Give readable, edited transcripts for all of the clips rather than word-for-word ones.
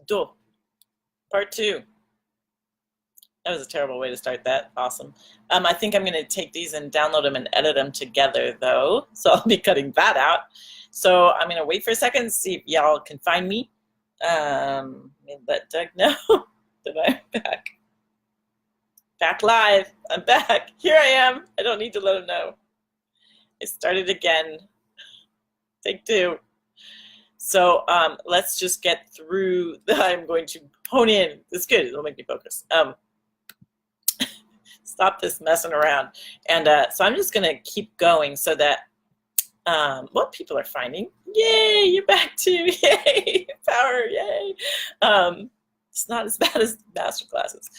Do. Part two. That was a terrible way to start that. Awesome. I think I'm going to take these and download them and edit them together, though. So I'll be cutting that out. So I'm going to wait for a second, see if y'all can find me. Let Doug know that I'm back. Back live. I'm back. Here I am. I don't need to let him know. I started again. Take two. So let's just get through. I'm going to hone in. It's good. It'll make me focus. Stop this messing around. And so I'm just going to keep going so that what people are finding. Yay, you're back too. Yay, power, yay. It's not as bad as master classes.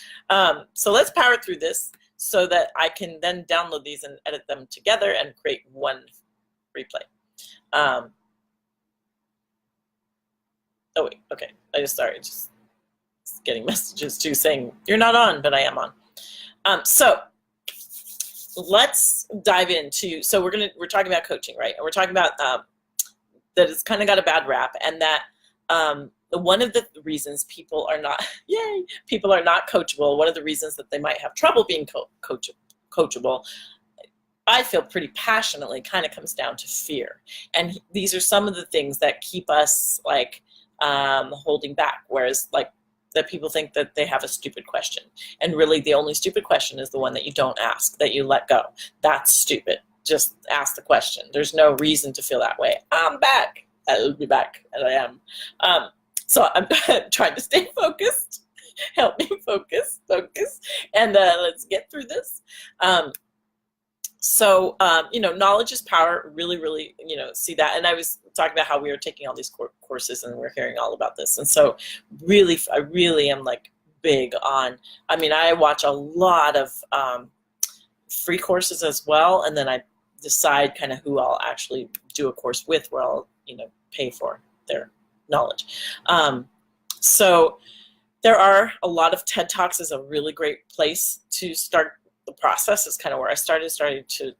So let's power through this so that I can then download these and edit them together and create one replay. Oh wait, okay. I just getting messages too saying you're not on, but I am on. So let's dive into. So we're talking about coaching, right? And we're talking about that it's kind of got a bad rap, and that one of the reasons people are not coachable. One of the reasons that they might have trouble being coachable. I feel pretty passionately kind of comes down to fear, and these are some of the things that keep us like holding back. Whereas like that people think that they have a stupid question, and really the only stupid question is the one that you don't ask, that you let go. That's stupid. Just ask the question. There's no reason to feel that way. I'm back. I'll be back, and I am. So I'm trying to stay focused. Help me focus, and let's get through this. So, knowledge is power, really, see that. And I was talking about how we were taking all these courses and we're hearing all about this. And so I really am like big on, I watch a lot of free courses as well. And then I decide kind of who I'll actually do a course with, where I'll, pay for their knowledge. So there are a lot of TED Talks is a really great place to start. The process is kind of where I started to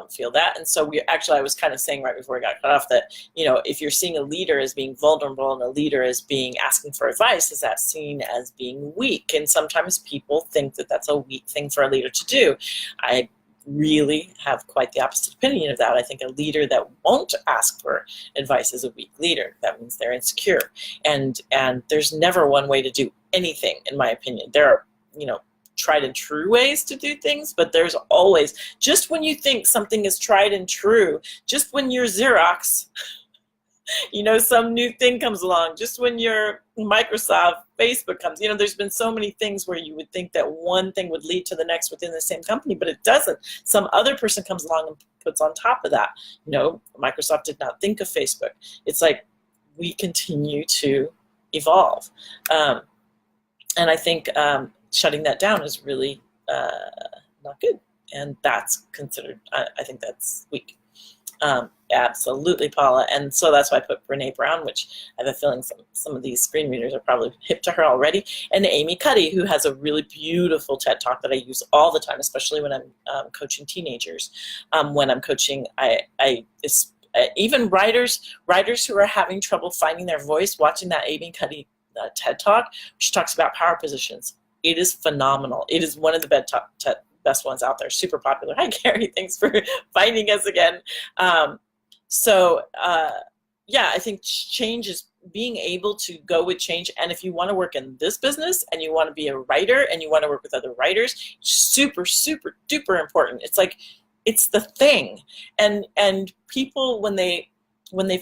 feel that. And so I was kind of saying right before I got cut off that, if you're seeing a leader as being vulnerable and a leader as being asking for advice, is that seen as being weak? And sometimes people think that that's a weak thing for a leader to do. I really have quite the opposite opinion of that. I think a leader that won't ask for advice is a weak leader. That means they're insecure. And there's never one way to do anything, in my opinion. There are, tried and true ways to do things, but there's always, just when you think something is tried and true, just when you're Xerox, some new thing comes along, just when your Microsoft, Facebook comes, there's been so many things where you would think that one thing would lead to the next within the same company, but it doesn't. Some other person comes along and puts on top of that. Microsoft did not think of Facebook. It's like we continue to evolve. And I think shutting that down is really not good, and that's considered, I think that's weak. Absolutely, Paula. And so that's why I put Brene Brown, which I have a feeling some of these screen readers are probably hip to her already, and Amy Cuddy, who has a really beautiful TED Talk that I use all the time, especially when I'm coaching teenagers. When I'm coaching, even writers who are having trouble finding their voice, watching that Amy Cuddy TED Talk, she talks about power positions. It is phenomenal. It is one of the best ones out there. Super popular. Hi, Gary. Thanks for finding us again. I think change is being able to go with change. And if you want to work in this business and you want to be a writer and you want to work with other writers, super, super duper important. It's like, it's the thing. And people, when they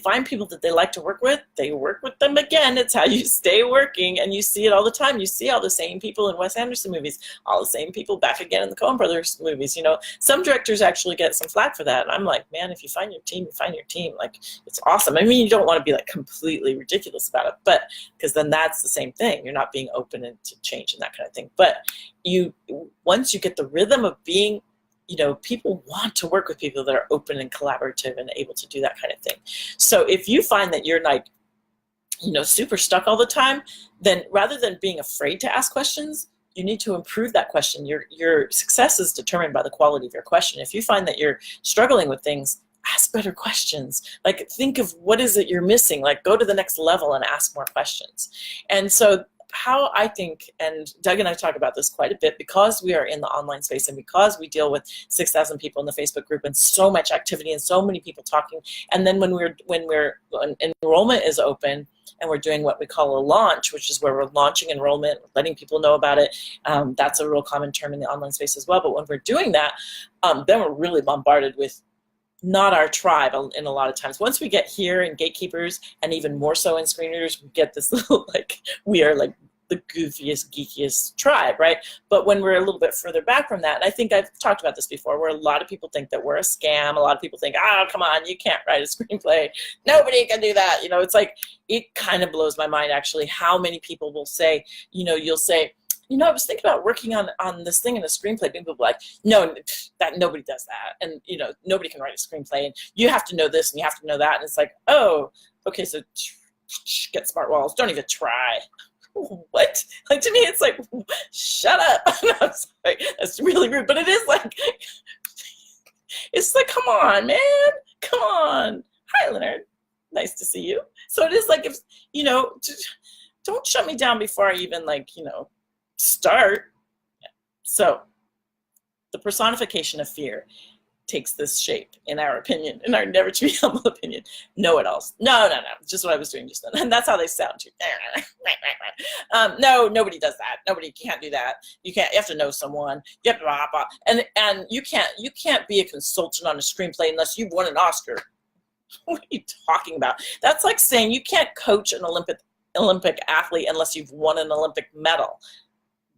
find people that they like to work with, they work with them again. It's how you stay working, and you see it all the time. You see all the same people in Wes Anderson movies, all the same people back again in the Coen Brothers movies. Some directors actually get some flack for that. And I'm like, man, if you find your team, you find your team. Like, it's awesome. You don't want to be like completely ridiculous about it, but because then that's the same thing. You're not being open to change and that kind of thing. But once you get the rhythm of being, people want to work with people that are open and collaborative and able to do that kind of thing. So if you find that you're like, super stuck all the time, then rather than being afraid to ask questions, you need to improve that question. Your success is determined by the quality of your question. If you find that you're struggling with things, ask better questions. Like, think of what is it you're missing. Like, go to the next level and ask more questions. And so how I think, and Doug and I talk about this quite a bit, because we are in the online space and because we deal with 6,000 people in the Facebook group and so much activity and so many people talking. And then when enrollment is open and we're doing what we call a launch, which is where we're launching enrollment, letting people know about it. That's a real common term in the online space as well. But when we're doing that, then we're really bombarded with not our tribe in a lot of times. Once we get here in Gatekeepers, and even more so in Screen Readers, we get this little, like, we are like the goofiest, geekiest tribe, right? But when we're a little bit further back from that, and I think I've talked about this before, where a lot of people think that we're a scam. A lot of people think, oh, come on, you can't write a screenplay. Nobody can do that. You know, it's like, it kind of blows my mind, actually, how many people will say, you know, you'll say, you know, I was thinking about working on this thing in a screenplay. People will be like, no, that nobody does that. And, you know, nobody can write a screenplay. And you have to know this and you have to know that. And it's like, oh, okay, so get smart walls. Don't even try. What? Like, to me, it's like, shut up. I'm sorry. That's really rude. But it is like, it's like, come on, man. Come on. Hi, Leonard. Nice to see you. So it is like, if, you know, don't shut me down before I even, like, you know, start. So the personification of fear takes this shape, in our opinion, in our never to be humble opinion. Know-it-alls. No. Just what I was doing just then. And that's how they sound too. No, nobody does that. Nobody can't do that. You can't. You have to know someone. You have to blah, blah. And you can't be a consultant on a screenplay unless you've won an Oscar. What are you talking about? That's like saying you can't coach an Olympic athlete unless you've won an Olympic medal.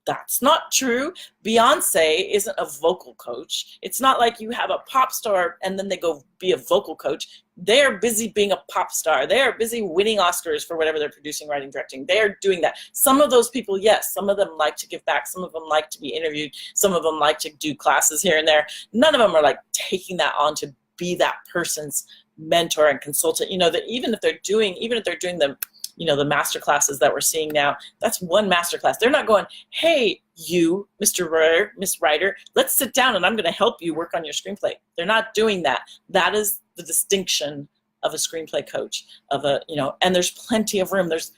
That's not true. Beyonce isn't a vocal coach. It's not like you have a pop star and then they go be a vocal coach. They're busy being a pop star. They're busy winning Oscars for whatever they're producing, writing, directing. They're doing that. Some of those people, yes, some of them like to give back. Some of them like to be interviewed. Some of them like to do classes here and there. None of them are like taking that on to be that person's mentor and consultant. You know, that even if they're doing them, you know, the master classes that we're seeing now, that's one master class. They're not going, hey, you, Mr. Writer, Miss Writer, let's sit down and I'm going to help you work on your screenplay. They're not doing that. That is the distinction of a screenplay coach, you know, and there's plenty of room. There's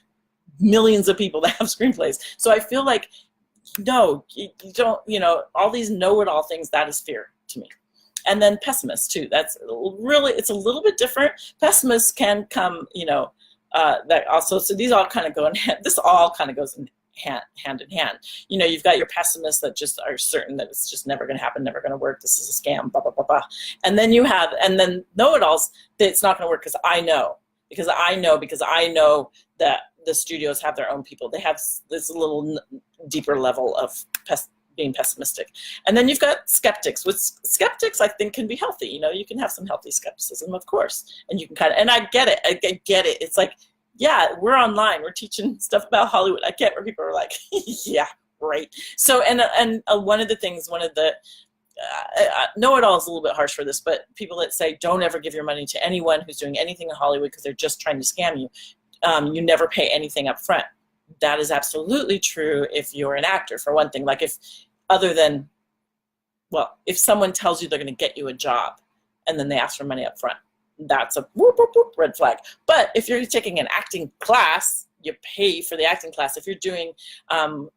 millions of people that have screenplays. So I feel like, no, you don't, you know, all these know-it-all things, that is fear to me. And then pessimists too. That's really, it's a little bit different. Pessimists can come, you know, that also, so these all kind of go in hand, this all kind of goes in hand in hand. You know, you've got your pessimists that just are certain that it's just never going to happen, never going to work, this is a scam, blah, blah, blah, blah. And then and then know-it-alls that it's not going to work because I know that the studios have their own people. They have this little deeper level of being pessimistic. And then you've got skeptics. With skeptics, I think, can be healthy. You know, you can have some healthy skepticism, of course. And you can kind of, and I get it. It's like, yeah, we're online. We're teaching stuff about Hollywood. I get where people are like, yeah, right. So, and one of the know-it-all is a little bit harsh for this, but people that say, don't ever give your money to anyone who's doing anything in Hollywood because they're just trying to scam you. You never pay anything up front. That is absolutely true if you're an actor, for one thing. Like if someone tells you they're going to get you a job and then they ask for money up front, that's a whoop, whoop, whoop, red flag. But if you're taking an acting class, you pay for the acting class. If you're doing, I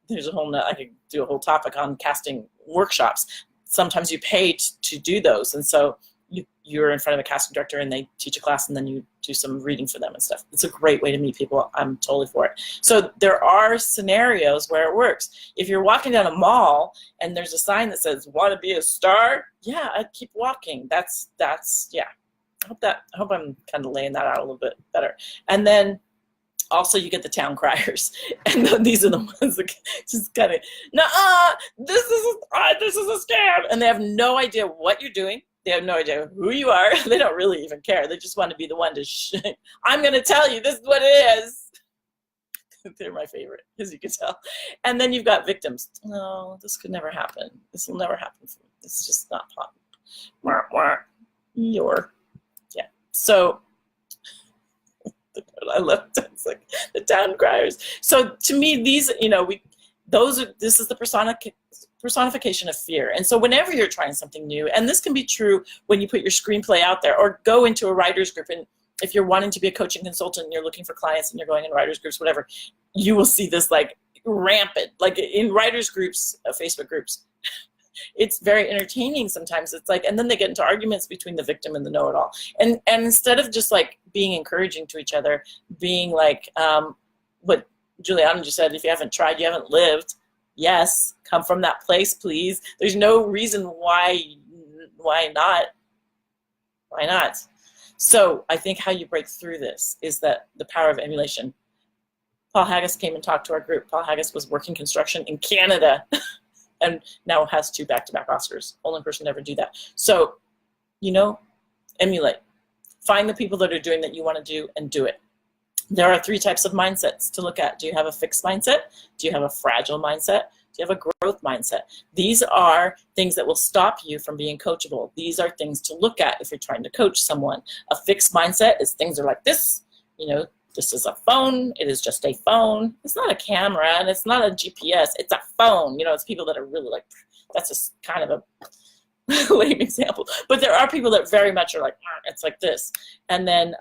could do a whole topic on casting workshops. Sometimes you pay to do those. And so you're in front of a casting director and they teach a class and then you do some reading for them and stuff. It's a great way to meet people. I'm totally for it. So there are scenarios where it works. If you're walking down a mall and there's a sign that says, want to be a star? Yeah, I'd keep walking. That's yeah. I hope I'm kind of laying that out a little bit better. And then also you get the town criers. And these are the ones that just kind of, nuh-uh, this is a scam. And they have no idea what you're doing. They have no idea who you are. They don't really even care. They just want to be the one to I'm going to tell you, this is what it is. They're my favorite, as you can tell. And then you've got victims. No, this could never happen. This will never happen for me. It's just not possible. Yeah. So I love it. It's like the town criers. So to me, these, you know, this is the personification of fear. And so whenever you're trying something new, and this can be true when you put your screenplay out there or go into a writer's group, and if you're wanting to be a coaching consultant and you're looking for clients and you're going in writers groups, whatever, you will see this like rampant, like in writers groups, Facebook groups. It's very entertaining sometimes. It's like, and then they get into arguments between the victim and the know-it-all. And instead of just like being encouraging to each other, being like what Juliana just said, if you haven't tried, you haven't lived. Yes, come from that place, please. There's no reason why not. Why not? So I think how you break through this is that the power of emulation. Paul Haggis came and talked to our group. Paul Haggis was working construction in Canada and now has 2 back-to-back Oscars. Only person to ever do that. So, you know, emulate. Find the people that are doing that you want to do and do it. There are 3 types of mindsets to look at. Do you have a fixed mindset? Do you have a fragile mindset? Do you have a growth mindset? These are things that will stop you from being coachable. These are things to look at if you're trying to coach someone. A fixed mindset is things are like this. You know, this is a phone. It is just a phone. It's not a camera and it's not a GPS. It's a phone. You know, it's people that are really like, that's just kind of a lame example. But there are people that very much are like, it's like this. And then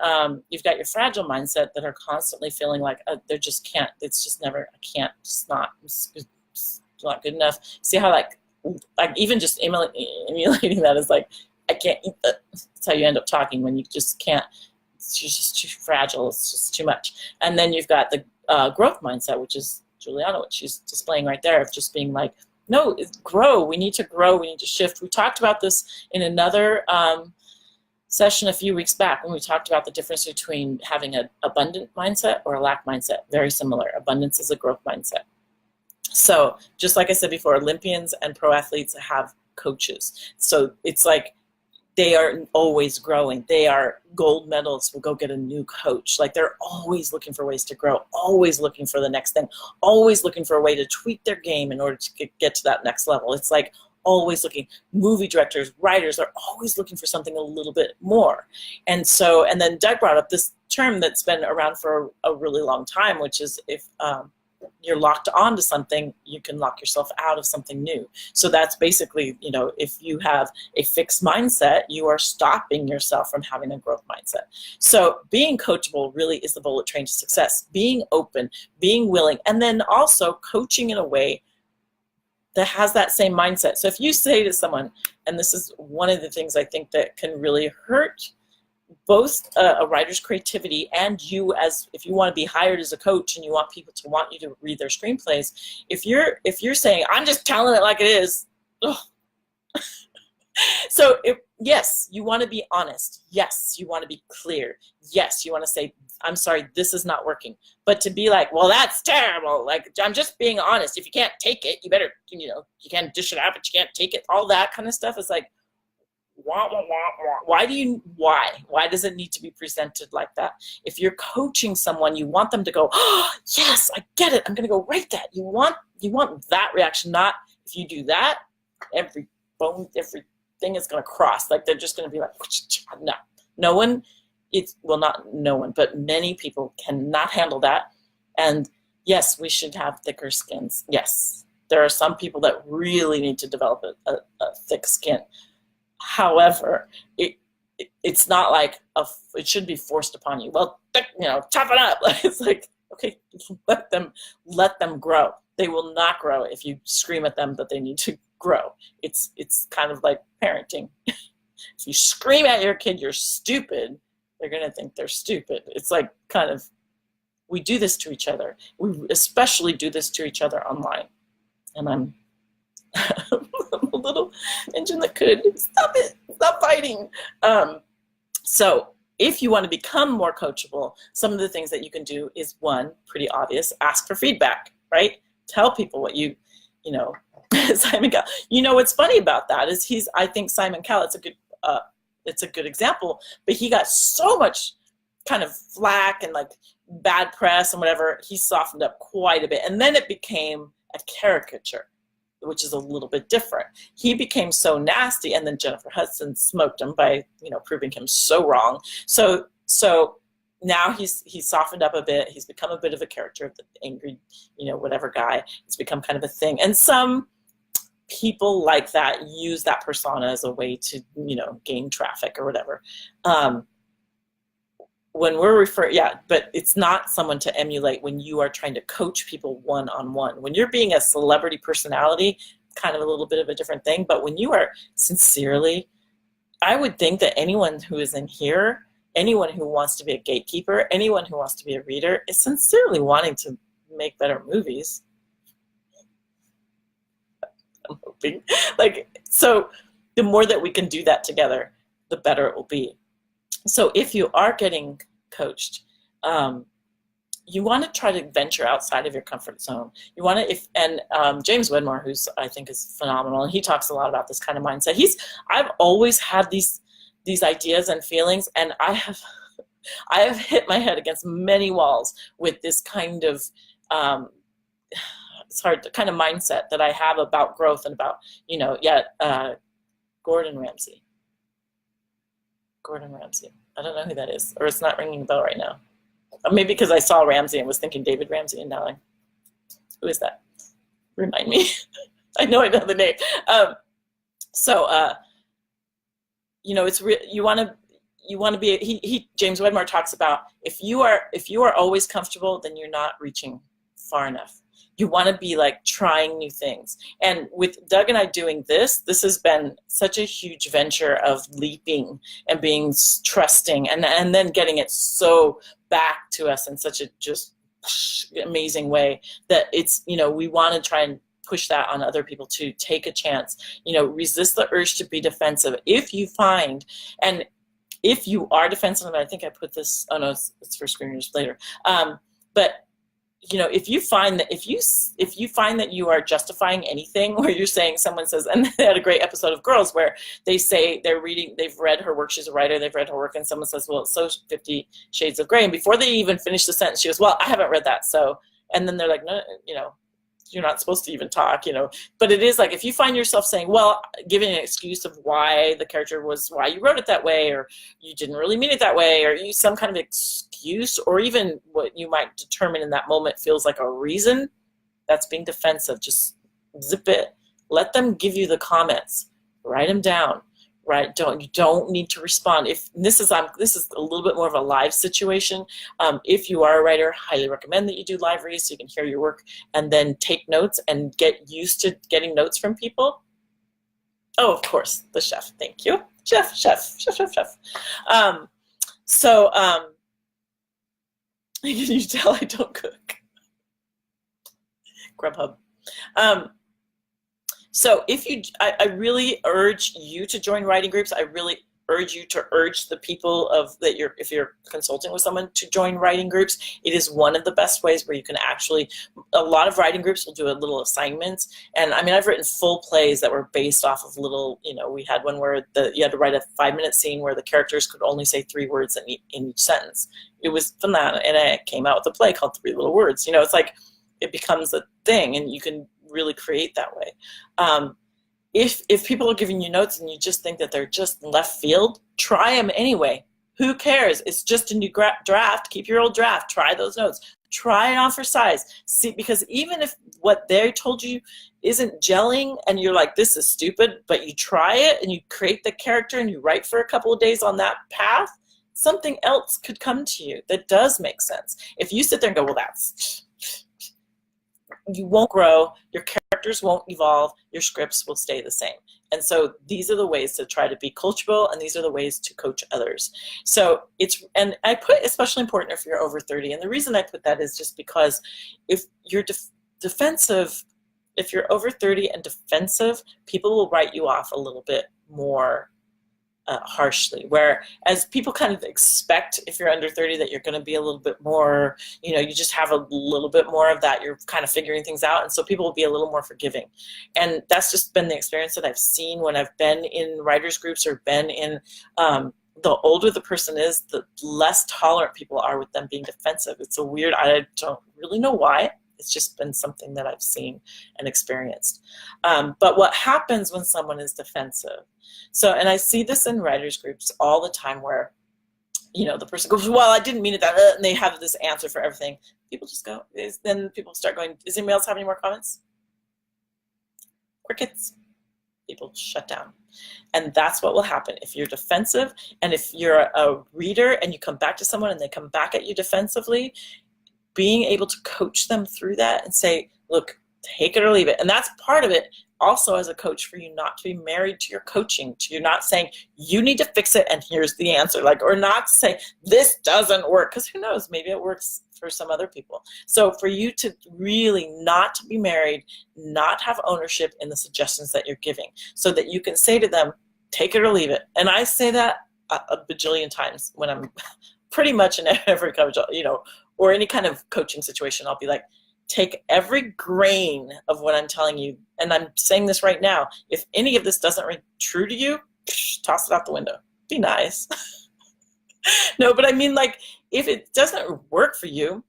you've got your fragile mindset that are constantly feeling like they just can't. It's just never, I can't, it's not good enough. See how like even just emulating that is like, I can't eat that. That's how you end up talking when you just can't. It's just too fragile. It's just too much. And then you've got the growth mindset, which is Juliana, what she's displaying right there, of just being like, no, grow. We need to grow. We need to shift. We talked about this in another session a few weeks back when we talked about the difference between having an abundant mindset or a lack mindset. Very similar. Abundance is a growth mindset. So just like I said before, Olympians and pro athletes have coaches. So it's like they are always growing. They are gold medalists will go get a new coach. Like they're always looking for ways to grow, always looking for the next thing, always looking for a way to tweak their game in order to get to that next level. It's like always looking. Movie directors, writers are always looking for something a little bit more. And so, and then Doug brought up this term that's been around for a really long time, which is if you're locked onto something, you can lock yourself out of something new. So that's basically, you know, if you have a fixed mindset, you are stopping yourself from having a growth mindset. So being coachable really is the bullet train to success. Being open, being willing, and then also coaching in a way that has that same mindset. So if you say to someone, and this is one of the things I think that can really hurt both a writer's creativity and you, as if you want to be hired as a coach and you want people to want you to read their screenplays, if you're saying, I'm just telling it like it is, so yes, you want to be honest. Yes, you want to be clear. Yes, you want to say, I'm sorry, this is not working. But to be like, well, that's terrible. Like, I'm just being honest. If you can't take it, you better, you know, you can't dish it out, but you can't take it. All that kind of stuff is like, wah, wah, wah, wah. Why does it need to be presented like that? If you're coaching someone, you want them to go, oh, yes, I get it. I'm going to go write that. You want that reaction, not if you do that, every bone, everything is going to cross. Like they're just going to be like, no. No one, not no one, but many people cannot handle that. And yes, we should have thicker skins. Yes, there are some people that really need to develop a thick skin. However, it's not like it should be forced upon you. Well, you know, toughen up. It's like, okay, let them grow. They will not grow if you scream at them that they need to grow. It's kind of like parenting. If you scream at your kid, you're stupid, they're gonna think they're stupid. It's like kind of, we do this to each other. We especially do this to each other online. And I'm a little engine that could stop it, stop fighting. So if you want to become more coachable, some of the things that you can do is, one, pretty obvious, ask for feedback, right? Tell people what you know, Simon Cowell. You know what's funny about that is I think Simon Cowell, it's a good example, but he got so much kind of flack and like bad press and whatever. He softened up quite a bit, and then it became a caricature, which is a little bit different. He became so nasty, and then Jennifer Hudson smoked him by, you know, proving him so wrong. So now he's softened up a bit. He's become a bit of a character, the angry, you know, whatever guy. It's become kind of a thing. And some people like that use that persona as a way to, gain traffic or whatever. When we're but it's not someone to emulate when you are trying to coach people one-on-one. When you're being a celebrity personality, kind of a little bit of a different thing, but when you are sincerely, I would think that anyone who is in here, anyone who wants to be a gatekeeper, anyone who wants to be a reader is sincerely wanting to make better movies. I'm hoping. So the more that we can do that together, the better it will be. So if you are getting coached, you want to try to venture outside of your comfort zone. You want to, James Wedmore, who's I think is phenomenal, and he talks a lot about this kind of mindset. I've always had these ideas and feelings, and I have hit my head against many walls with this kind of it's hard the kind of mindset that I have about growth and about Gordon Ramsay. I don't know who that is, or it's not ringing a bell right now. Maybe because I saw Ramsey and was thinking David Ramsey, and now who is that? Remind me. I know the name. It's you want to be. James Wedmore talks about if you are always comfortable, then you're not reaching far enough. You want to be trying new things. And with Doug and I doing this has been such a huge venture of leaping and being trusting and then getting it so back to us in such a just amazing way that it's, we want to try and push that on other people to take a chance, resist the urge to be defensive. If you find, and if you are defensive, and I think I put this, oh no, it's for screeners later. But if you find that you are justifying anything, where you're saying, someone says, and they had a great episode of Girls where they say they've read her work, she's a writer, they've read her work, and someone says, well, it's so 50 Shades of Grey, and before they even finish the sentence, she goes, well, I haven't read that, so, and then they're like, no, you're not supposed to even talk, but it is if you find yourself saying, well, giving an excuse of why the character was, why you wrote it that way, or you didn't really mean it that way, or you some kind of excuse, or even what you might determine in that moment feels like a reason, that's being defensive. Just zip it. Let them give you the comments. Write them down. Right? You don't need to respond. If this is a little bit more of a live situation. If you are a writer, highly recommend that you do live reads so you can hear your work and then take notes and get used to getting notes from people. Oh, of course, the chef. Thank you, chef. Can you tell I don't cook? Grubhub. So I really urge you to join writing groups. I really urge you to urge the people if you're consulting with someone to join writing groups. It is one of the best ways where you can actually, a lot of writing groups will do a little assignments. And I mean, I've written full plays that were based off of little, we had one where you had to write a 5-minute scene where the characters could only say 3 words in each sentence. It was phenomenal. And I came out with a play called 3 Little Words. It's it becomes a thing, and you can really create that way. If people are giving you notes and you just think that they're just left field, try them anyway. Who cares? It's just a new draft. Keep your old draft. Try those notes. Try it on for size. See, because even if what they told you isn't gelling and you're like, this is stupid, but you try it and you create the character and you write for a couple of days on that path, something else could come to you that does make sense. If you sit there and go, well, you won't grow, your characters won't evolve, your scripts will stay the same. And so these are the ways to try to be coachable, and these are the ways to coach others. So and I put especially important if you're over 30. And the reason I put that is just because if you're defensive, if you're over 30 and defensive, people will write you off a little bit more harshly, whereas people kind of expect if you're under 30 that you're going to be a little bit more, you just have a little bit more of that, you're kind of figuring things out, and so people will be a little more forgiving. And that's just been the experience that I've seen when I've been in writers groups or been in the older the person is, the less tolerant people are with them being defensive. It's a weird, I don't really know why. It's just been something that I've seen and experienced. But what happens when someone is defensive? So, and I see this in writers groups all the time where, the person goes, well, I didn't mean it that, and they have this answer for everything. People just go, then people start going, does anybody else have any more comments? crickets. People shut down. And that's what will happen if you're defensive. And if you're a reader and you come back to someone and they come back at you defensively, being able to coach them through that and say, look, take it or leave it. And that's part of it also as a coach, for you not to be married to your coaching. You're not saying you need to fix it and here's the answer, like, or not say this doesn't work, because who knows, maybe it works for some other people. So for you to really not to be married, not have ownership in the suggestions that you're giving, so that you can say to them, take it or leave it. And I say that a bajillion times when I'm pretty much in every coach, or any kind of coaching situation. I'll be like, take every grain of what I'm telling you, and I'm saying this right now, if any of this doesn't ring true to you, toss it out the window. Be nice. No, but I mean, like, if it doesn't work for you,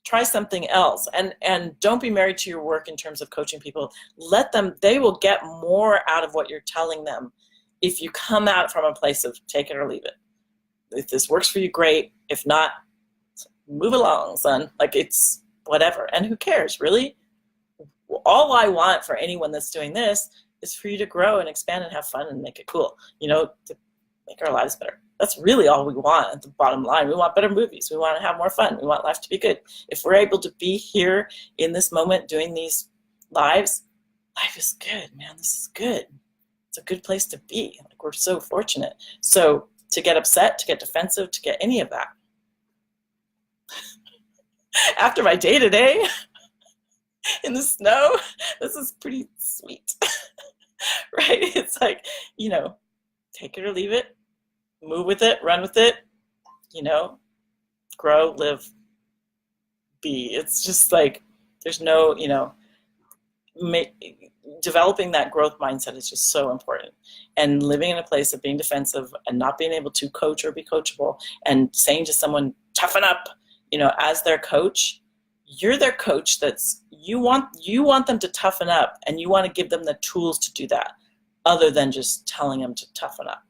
try something else. And don't be married to your work in terms of coaching people. Let them, they will get more out of what you're telling them if you come out from a place of take it or leave it. If this works for you, great. If not, move along, son. Like, it's whatever. And who cares, really? All I want for anyone that's doing this is for you to grow and expand and have fun and make it cool, to make our lives better. That's really all we want at the bottom line. We want better movies. We want to have more fun. We want life to be good. If we're able to be here in this moment doing these lives, life is good, man. This is good. It's a good place to be. Like, we're so fortunate. So to get upset, to get defensive, to get any of that, after my day today in the snow, this is pretty sweet. Right? It's like, take it or leave it, move with it, run with it, grow, live, be. It's just like, there's no, developing that growth mindset is just so important. And living in a place of being defensive and not being able to coach or be coachable, and saying to someone, toughen up, as their coach, you're their coach. You want them to toughen up, and you want to give them the tools to do that, other than just telling them to toughen up.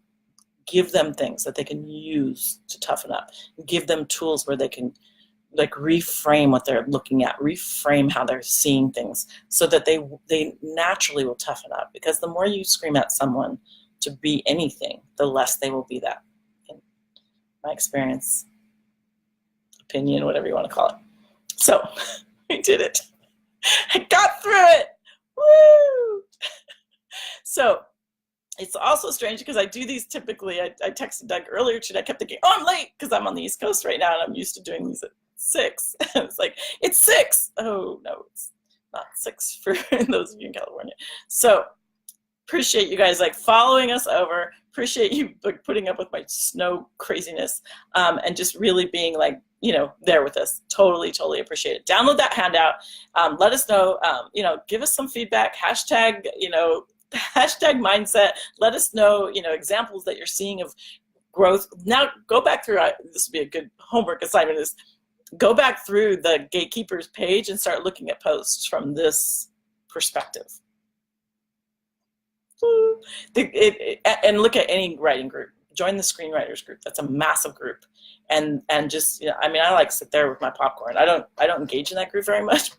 Give them things that they can use to toughen up. Give them tools where they can, like, reframe what they're looking at, reframe how they're seeing things, so that they naturally will toughen up. Because the more you scream at someone to be anything, the less they will be that. In my experience, opinion, whatever you want to call it. So we did it. I got through it. Woo! So it's also strange because I do these typically. I texted Doug earlier today. I kept thinking, I'm late, because I'm on the East Coast right now and I'm used to doing these at 6. It's like, it's 6. Oh, no, it's not 6 for those of you in California. So appreciate you guys following us over. Appreciate you putting up with my snow craziness, and just really being there with us. Totally appreciate it. Download that handout. Let us know, give us some feedback, hashtag mindset. Let us know, examples that you're seeing of growth. Now go back through, this would be a good homework assignment, is go back through the Gatekeepers page and start looking at posts from this perspective. And look at any writing group. Join the screenwriters group. That's a massive group. And just, I like sit there with my popcorn. I don't engage in that group very much,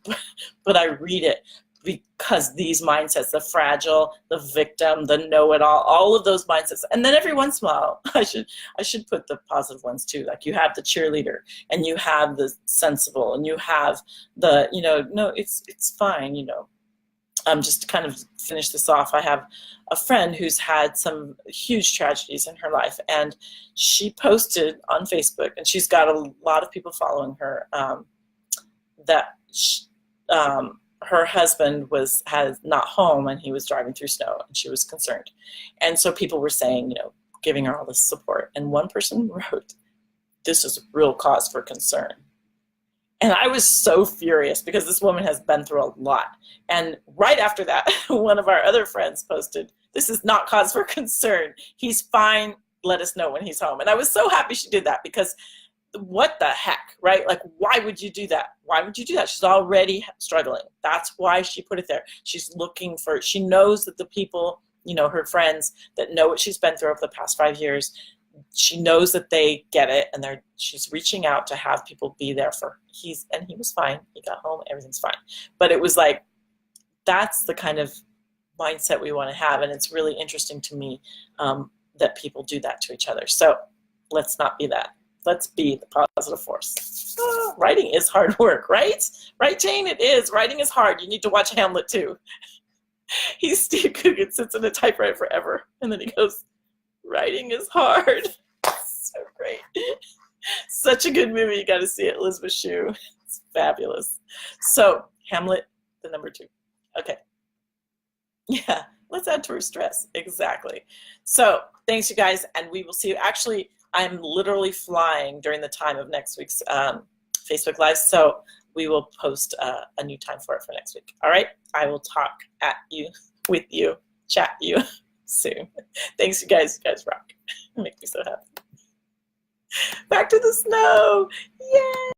but I read it, because these mindsets, the fragile, the victim, the know-it-all, all of those mindsets. And then every once in a while, I should put the positive ones too. Like, you have the cheerleader, and you have the sensible, and you have the, no, it's fine, just to kind of finish this off, I have a friend who's had some huge tragedies in her life, and she posted on Facebook, and she's got a lot of people following her, that her husband was not home, and he was driving through snow, and she was concerned. And so people were saying, giving her all this support. And one person wrote, "This is a real cause for concern." And I was so furious, because this woman has been through a lot. And right after that, one of our other friends posted, "This is not cause for concern. He's fine. Let us know when he's home." And I was so happy she did that, because what the heck, right? Like, why would you do that? Why would you do that? She's already struggling. That's why she put it there. She's looking for, she knows that the people, her friends that know what she's been through over the past 5 years, she knows that they get it, and she's reaching out to have people be there for he was fine. He got home, everything's fine. But it was like, that's the kind of mindset we want to have. And it's really interesting to me that people do that to each other. So let's not be that. Let's be the positive force. Writing is hard work, right? Right, Jane? It is. Writing is hard. You need to watch Hamlet too. He's Steve Coogan, sits in a typewriter forever. And then he goes, writing is hard. So great. Such a good movie. You got to see it. Elizabeth Shue. It's fabulous. So Hamlet, the number 2. Okay. Yeah. Let's add to her stress. Exactly. So thanks, you guys. And we will see you. Actually, I'm literally flying during the time of next week's Facebook Live. So we will post a new time for it for next week. All right. I will talk at you, with you, chat you soon. Thanks, you guys. You guys rock. You make me so happy. Back to the snow. Yay.